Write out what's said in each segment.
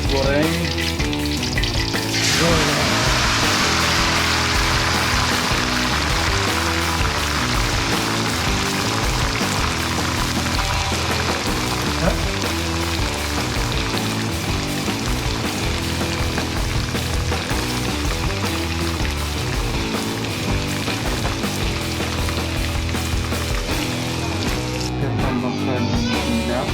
goreng. Kita tambahkan minyak.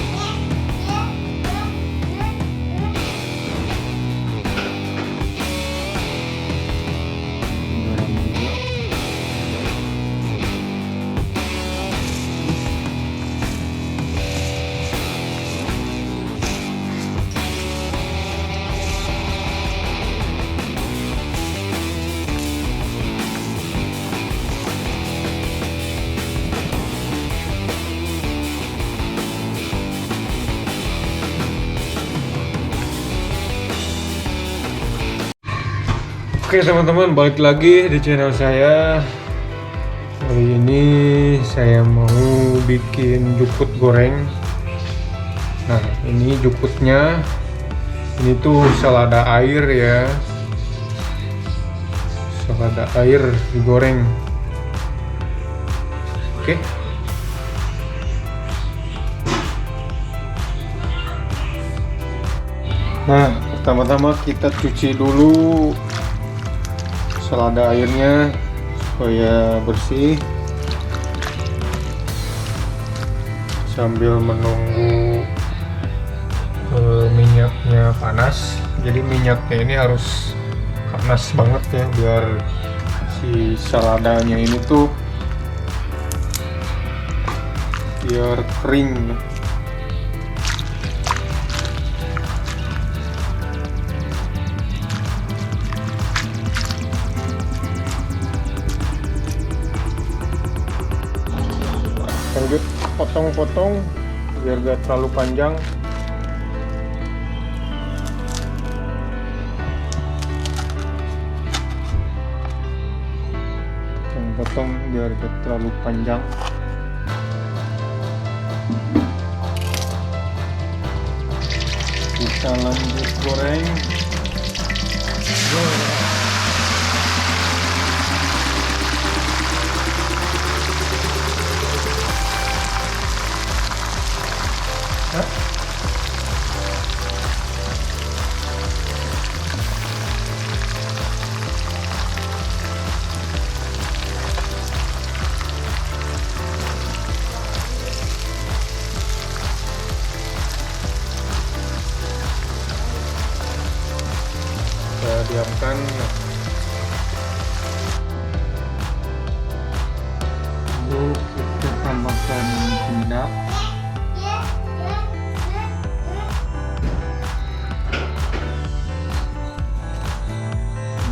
Garam juga. Oke teman-teman, balik lagi di channel saya. Hari ini saya mau bikin jukut goreng. Nah, ini jukutnya. Ini tuh selada air ya. Selada air digoreng. Oke. Nah, pertama-tama kita cuci dulu selada airnya supaya bersih, sambil menunggu minyaknya panas. Jadi minyaknya ini harus panas banget ya, biar si seladanya ini tuh biar kering. Lanjut potong-potong biar gak terlalu panjang. Potong biar gak terlalu panjang. Kita lanjut goreng. Kita diamkan. Lalu kita tambahkan penyedap.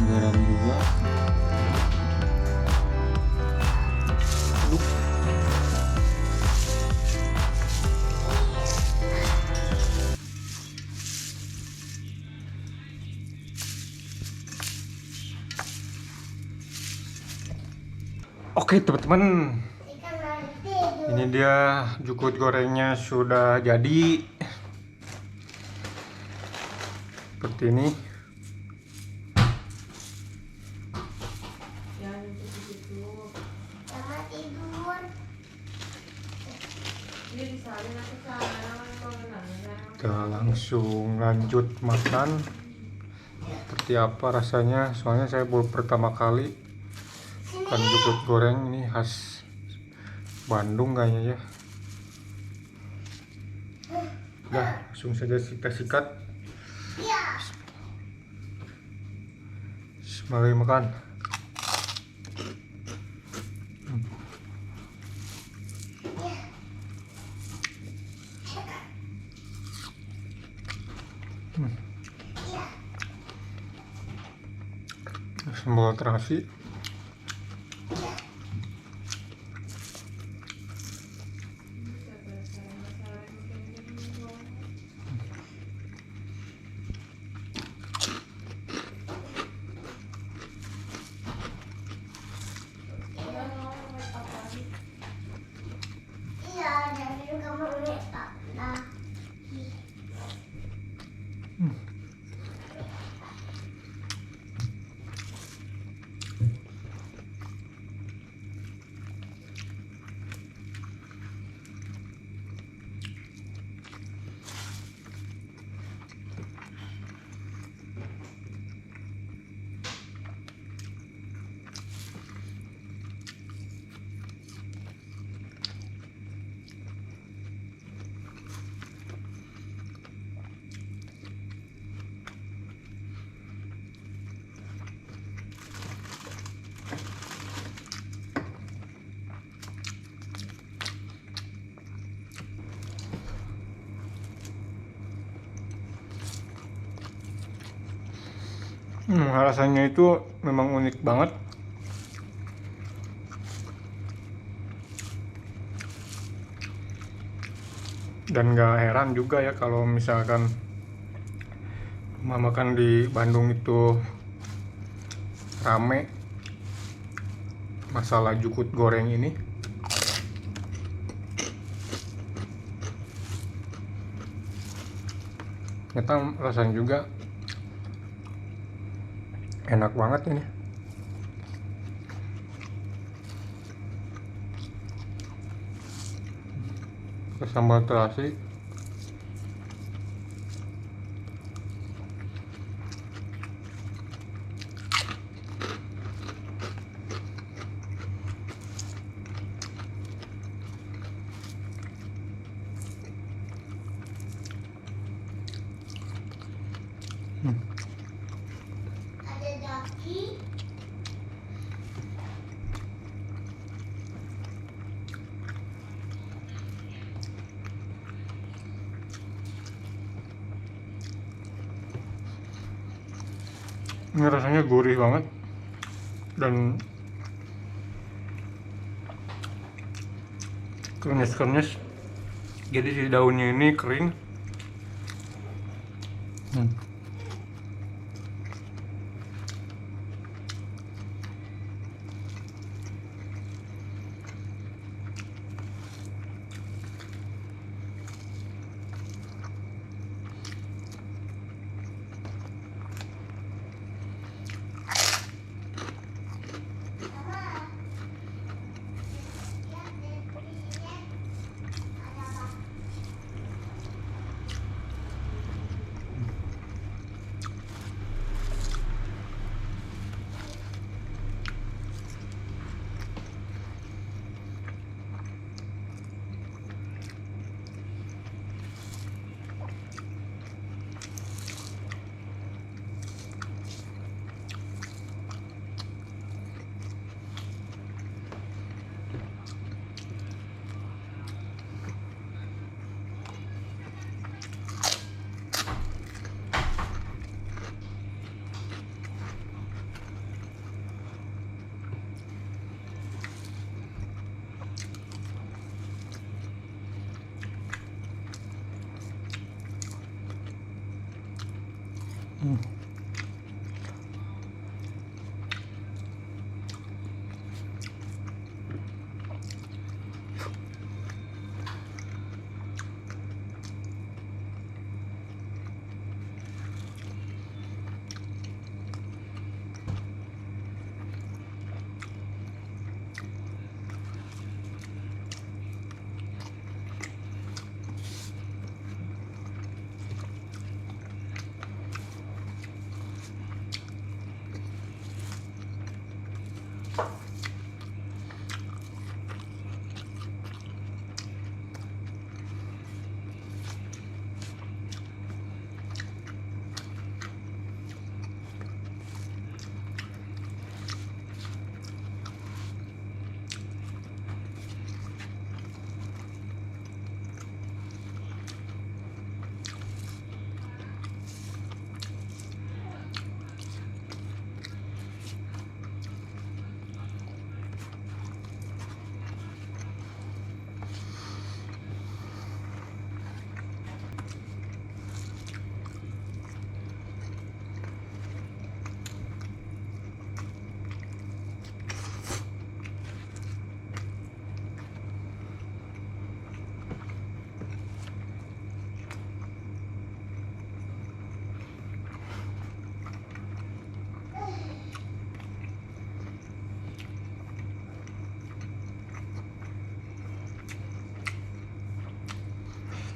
Garam juga. Aduk. Oke teman-teman, ini dia jukut gorengnya sudah jadi seperti ini. Kita langsung lanjut makan. Seperti apa rasanya? Soalnya saya baru pertama kali makan jukut goreng, ini khas Bandung kayaknya ya. Udah, langsung saja kita sikat. Mari makan. Sambal terasi. Rasanya itu memang unik banget. Dan gak heran juga ya kalau misalkan makan di Bandung itu rame masalah jukut goreng ini. Ternyata rasanya juga enak banget ini. Sambal terasi. Ada daki. Ini rasanya gurih banget dan krenyes-krenyes. Jadi si daunnya ini kering.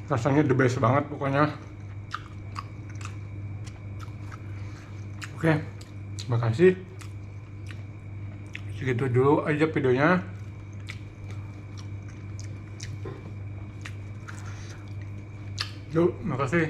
Rasanya the best banget pokoknya. Oke, terima kasih. Segitu dulu aja videonya. Yuk, makasih.